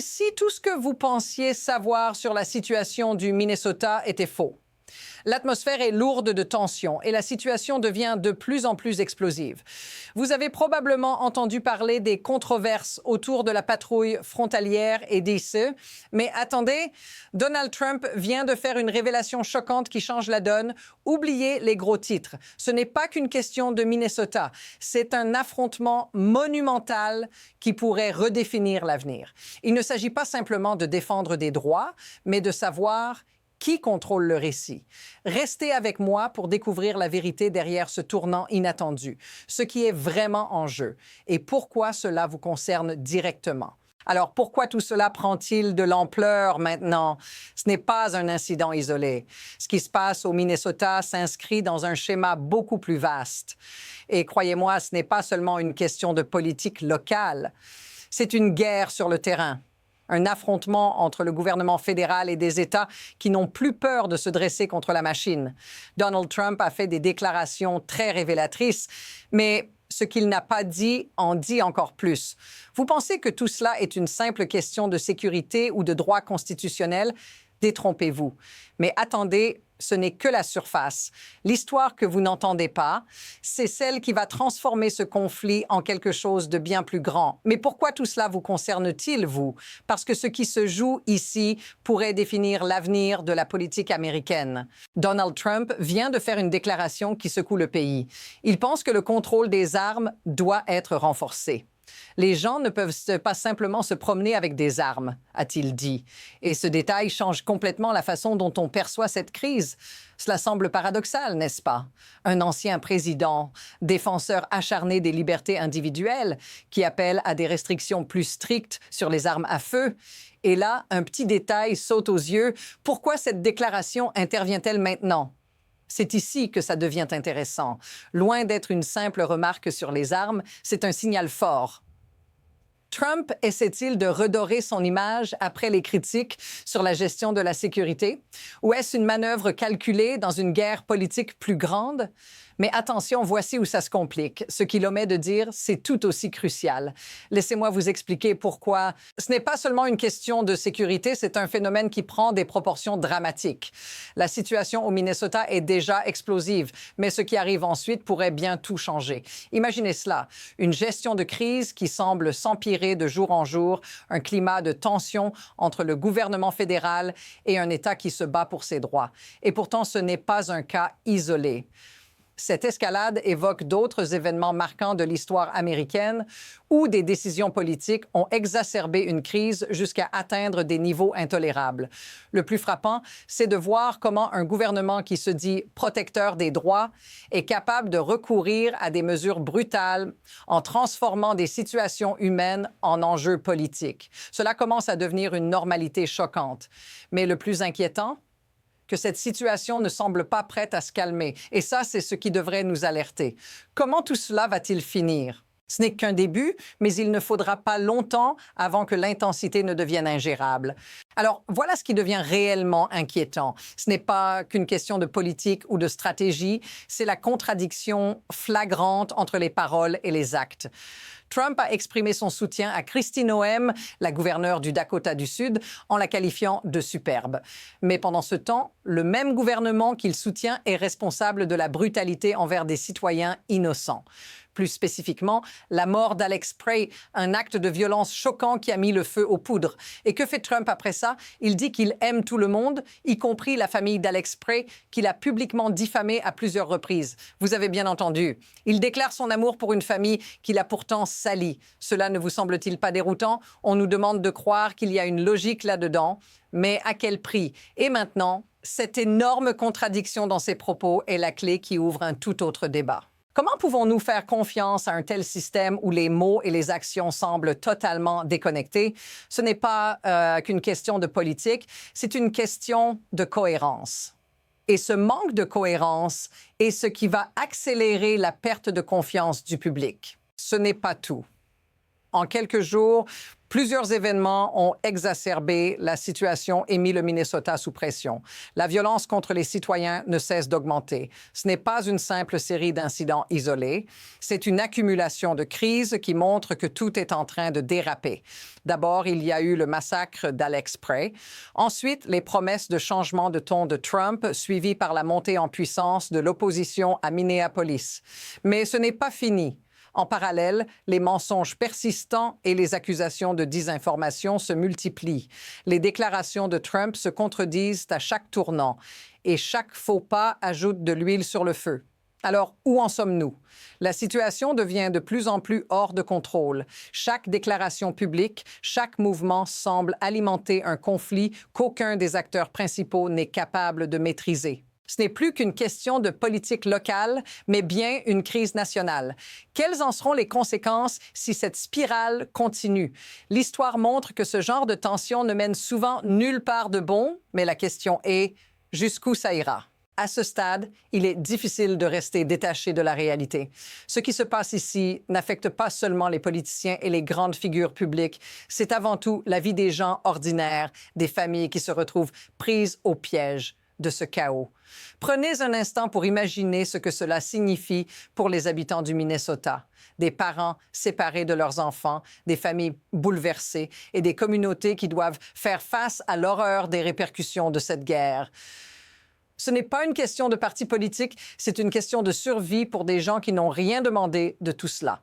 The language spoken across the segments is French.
si tout ce que vous pensiez savoir sur la situation du Minnesota était faux? L'atmosphère est lourde de tensions et la situation devient de plus en plus explosive. Vous avez probablement entendu parler des controverses autour de la patrouille frontalière et d'ICE, mais attendez, Donald Trump vient de faire une révélation choquante qui change la donne. Oubliez les gros titres. Ce n'est pas qu'une question de Minnesota, c'est un affrontement monumental qui pourrait redéfinir l'avenir. Il ne s'agit pas simplement de défendre des droits, mais de savoir qui contrôle le récit. Restez avec moi pour découvrir la vérité derrière ce tournant inattendu, ce qui est vraiment en jeu et pourquoi cela vous concerne directement. Alors, pourquoi tout cela prend-il de l'ampleur maintenant? Ce n'est pas un incident isolé. Ce qui se passe au Minnesota s'inscrit dans un schéma beaucoup plus vaste. Et croyez-moi, ce n'est pas seulement une question de politique locale. C'est une guerre sur le terrain. Un affrontement entre le gouvernement fédéral et des États qui n'ont plus peur de se dresser contre la machine. Donald Trump a fait des déclarations très révélatrices, mais ce qu'il n'a pas dit en dit encore plus. Vous pensez que tout cela est une simple question de sécurité ou de droit constitutionnel? Détrompez-vous. Mais attendez, ce n'est que la surface. L'histoire que vous n'entendez pas, c'est celle qui va transformer ce conflit en quelque chose de bien plus grand. Mais pourquoi tout cela vous concerne-t-il, vous? Parce que ce qui se joue ici pourrait définir l'avenir de la politique américaine. Donald Trump vient de faire une déclaration qui secoue le pays. Il pense que le contrôle des armes doit être renforcé. Les gens ne peuvent pas simplement se promener avec des armes, a-t-il dit. Et ce détail change complètement la façon dont on perçoit cette crise. Cela semble paradoxal, n'est-ce pas? Un ancien président, défenseur acharné des libertés individuelles, qui appelle à des restrictions plus strictes sur les armes à feu. Et là, un petit détail saute aux yeux. Pourquoi cette déclaration intervient-elle maintenant? C'est ici que ça devient intéressant. Loin d'être une simple remarque sur les armes, c'est un signal fort. Trump essaie-t-il de redorer son image après les critiques sur la gestion de la sécurité? Ou est-ce une manœuvre calculée dans une guerre politique plus grande? Mais attention, voici où ça se complique. Ce qu'il omet de dire, c'est tout aussi crucial. Laissez-moi vous expliquer pourquoi. Ce n'est pas seulement une question de sécurité, c'est un phénomène qui prend des proportions dramatiques. La situation au Minnesota est déjà explosive, mais ce qui arrive ensuite pourrait bien tout changer. Imaginez cela, une gestion de crise qui semble s'empirer de jour en jour, un climat de tension entre le gouvernement fédéral et un État qui se bat pour ses droits. Et pourtant, ce n'est pas un cas isolé. Cette escalade évoque d'autres événements marquants de l'histoire américaine où des décisions politiques ont exacerbé une crise jusqu'à atteindre des niveaux intolérables. Le plus frappant, c'est de voir comment un gouvernement qui se dit protecteur des droits est capable de recourir à des mesures brutales en transformant des situations humaines en enjeux politiques. Cela commence à devenir une normalité choquante. Mais le plus inquiétant, que cette situation ne semble pas prête à se calmer. Et ça, c'est ce qui devrait nous alerter. Comment tout cela va-t-il finir? Ce n'est qu'un début, mais il ne faudra pas longtemps avant que l'intensité ne devienne ingérable. Alors, voilà ce qui devient réellement inquiétant. Ce n'est pas qu'une question de politique ou de stratégie, c'est la contradiction flagrante entre les paroles et les actes. Trump a exprimé son soutien à Kristi Noem, la gouverneure du Dakota du Sud, en la qualifiant de superbe. Mais pendant ce temps, le même gouvernement qu'il soutient est responsable de la brutalité envers des citoyens innocents. Plus spécifiquement, la mort d'Alex Spray, un acte de violence choquant qui a mis le feu aux poudres. Et que fait Trump après ça? Il dit qu'il aime tout le monde, y compris la famille d'Alex Spray, qu'il a publiquement diffamée à plusieurs reprises. Vous avez bien entendu. Il déclare son amour pour une famille qu'il a pourtant salie. Cela ne vous semble-t-il pas déroutant? On nous demande de croire qu'il y a une logique là-dedans, mais à quel prix? Et maintenant, cette énorme contradiction dans ses propos est la clé qui ouvre un tout autre débat. Comment pouvons-nous faire confiance à un tel système où les mots et les actions semblent totalement déconnectés? Ce n'est pas qu'une question de politique, c'est une question de cohérence. Et ce manque de cohérence est ce qui va accélérer la perte de confiance du public. Ce n'est pas tout. En quelques jours, Plusieurs événements ont exacerbé la situation et mis le Minnesota sous pression. La violence contre les citoyens ne cesse d'augmenter. Ce n'est pas une simple série d'incidents isolés, c'est une accumulation de crises qui montre que tout est en train de déraper. D'abord, il y a eu le massacre d'Alex Prey. Ensuite, les promesses de changement de ton de Trump, suivies par la montée en puissance de l'opposition à Minneapolis. Mais ce n'est pas fini. En parallèle, les mensonges persistants et les accusations de désinformation se multiplient. Les déclarations de Trump se contredisent à chaque tournant et chaque faux pas ajoute de l'huile sur le feu. Alors, où en sommes-nous? La situation devient de plus en plus hors de contrôle. Chaque déclaration publique, chaque mouvement semble alimenter un conflit qu'aucun des acteurs principaux n'est capable de maîtriser. Ce n'est plus qu'une question de politique locale, mais bien une crise nationale. Quelles en seront les conséquences si cette spirale continue? L'histoire montre que ce genre de tension ne mène souvent nulle part de bon, mais la question est jusqu'où ça ira? À ce stade, il est difficile de rester détaché de la réalité. Ce qui se passe ici n'affecte pas seulement les politiciens et les grandes figures publiques, c'est avant tout la vie des gens ordinaires, des familles qui se retrouvent prises au piège de ce chaos. Prenez un instant pour imaginer ce que cela signifie pour les habitants du Minnesota. Des parents séparés de leurs enfants, des familles bouleversées et des communautés qui doivent faire face à l'horreur des répercussions de cette guerre. Ce n'est pas une question de parti politique, c'est une question de survie pour des gens qui n'ont rien demandé de tout cela.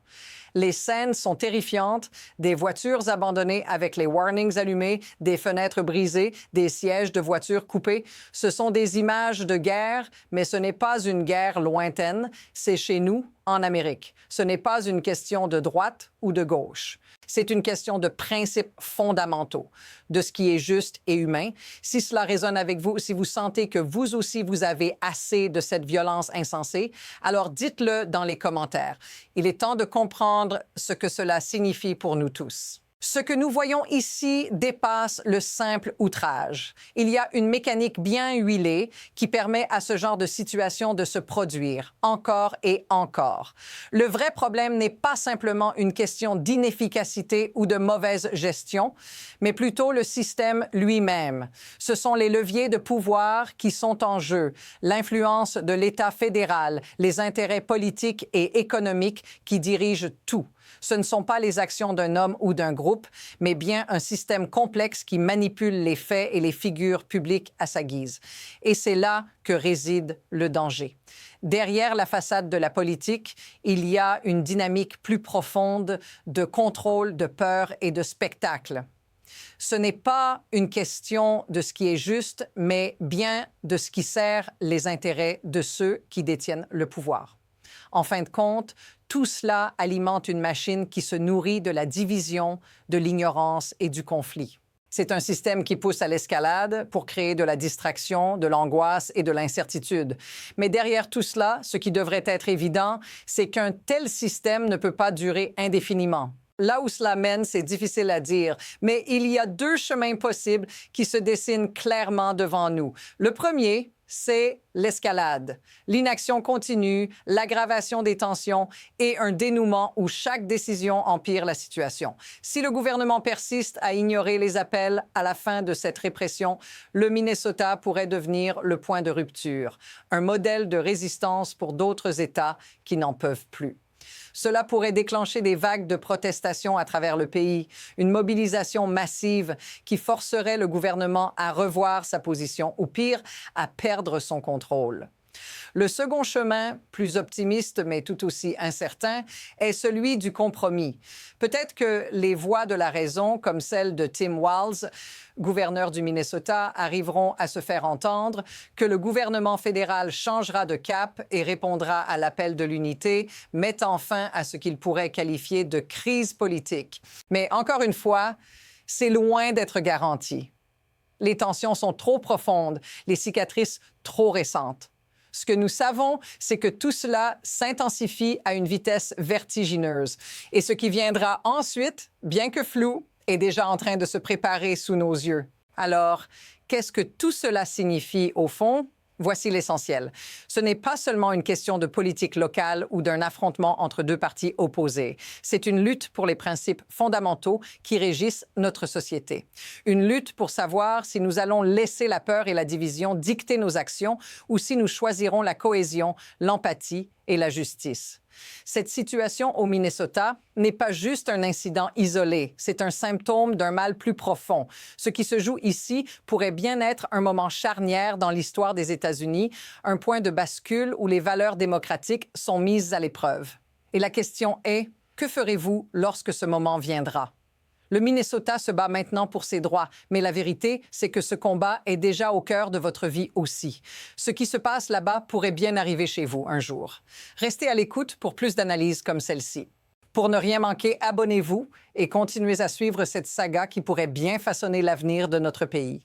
Les scènes sont terrifiantes, des voitures abandonnées avec les warnings allumés, des fenêtres brisées, des sièges de voitures coupés. Ce sont des images de guerre, mais ce n'est pas une guerre lointaine, c'est chez nous, en Amérique. Ce n'est pas une question de droite ou de gauche. C'est une question de principes fondamentaux, de ce qui est juste et humain. Si cela résonne avec vous, si vous sentez que vous aussi, vous avez assez de cette violence insensée, alors dites-le dans les commentaires. Il est temps de comprendre ce que cela signifie pour nous tous. Ce que nous voyons ici dépasse le simple outrage. Il y a une mécanique bien huilée qui permet à ce genre de situation de se produire encore et encore. Le vrai problème n'est pas simplement une question d'inefficacité ou de mauvaise gestion, mais plutôt le système lui-même. Ce sont les leviers de pouvoir qui sont en jeu, l'influence de l'État fédéral, les intérêts politiques et économiques qui dirigent tout. Ce ne sont pas les actions d'un homme ou d'un groupe, mais bien un système complexe qui manipule les faits et les figures publiques à sa guise. Et c'est là que réside le danger. Derrière la façade de la politique, il y a une dynamique plus profonde de contrôle, de peur et de spectacle. Ce n'est pas une question de ce qui est juste, mais bien de ce qui sert les intérêts de ceux qui détiennent le pouvoir. En fin de compte, tout cela alimente une machine qui se nourrit de la division, de l'ignorance et du conflit. C'est un système qui pousse à l'escalade pour créer de la distraction, de l'angoisse et de l'incertitude. Mais derrière tout cela, ce qui devrait être évident, c'est qu'un tel système ne peut pas durer indéfiniment. Là où cela mène, c'est difficile à dire, mais il y a deux chemins possibles qui se dessinent clairement devant nous. Le premier, c'est l'escalade, l'inaction continue, l'aggravation des tensions et un dénouement où chaque décision empire la situation. Si le gouvernement persiste à ignorer les appels à la fin de cette répression, le Minnesota pourrait devenir le point de rupture, un modèle de résistance pour d'autres États qui n'en peuvent plus. Cela pourrait déclencher des vagues de protestations à travers le pays, une mobilisation massive qui forcerait le gouvernement à revoir sa position ou pire, à perdre son contrôle. Le second chemin, plus optimiste mais tout aussi incertain, est celui du compromis. Peut-être que les voix de la raison, comme celle de Tim Walz, gouverneur du Minnesota, arriveront à se faire entendre, que le gouvernement fédéral changera de cap et répondra à l'appel de l'unité, mettant fin à ce qu'il pourrait qualifier de crise politique. Mais encore une fois, c'est loin d'être garanti. Les tensions sont trop profondes, les cicatrices trop récentes. Ce que nous savons, c'est que tout cela s'intensifie à une vitesse vertigineuse. Et ce qui viendra ensuite, bien que flou, est déjà en train de se préparer sous nos yeux. Alors, qu'est-ce que tout cela signifie au fond? Voici l'essentiel. Ce n'est pas seulement une question de politique locale ou d'un affrontement entre deux partis opposés. C'est une lutte pour les principes fondamentaux qui régissent notre société. Une lutte pour savoir si nous allons laisser la peur et la division dicter nos actions ou si nous choisirons la cohésion, l'empathie et la justice. Cette situation au Minnesota n'est pas juste un incident isolé, c'est un symptôme d'un mal plus profond. Ce qui se joue ici pourrait bien être un moment charnière dans l'histoire des États-Unis, un point de bascule où les valeurs démocratiques sont mises à l'épreuve. Et la question est, que ferez-vous lorsque ce moment viendra? Le Minnesota se bat maintenant pour ses droits, mais la vérité, c'est que ce combat est déjà au cœur de votre vie aussi. Ce qui se passe là-bas pourrait bien arriver chez vous un jour. Restez à l'écoute pour plus d'analyses comme celle-ci. Pour ne rien manquer, abonnez-vous et continuez à suivre cette saga qui pourrait bien façonner l'avenir de notre pays.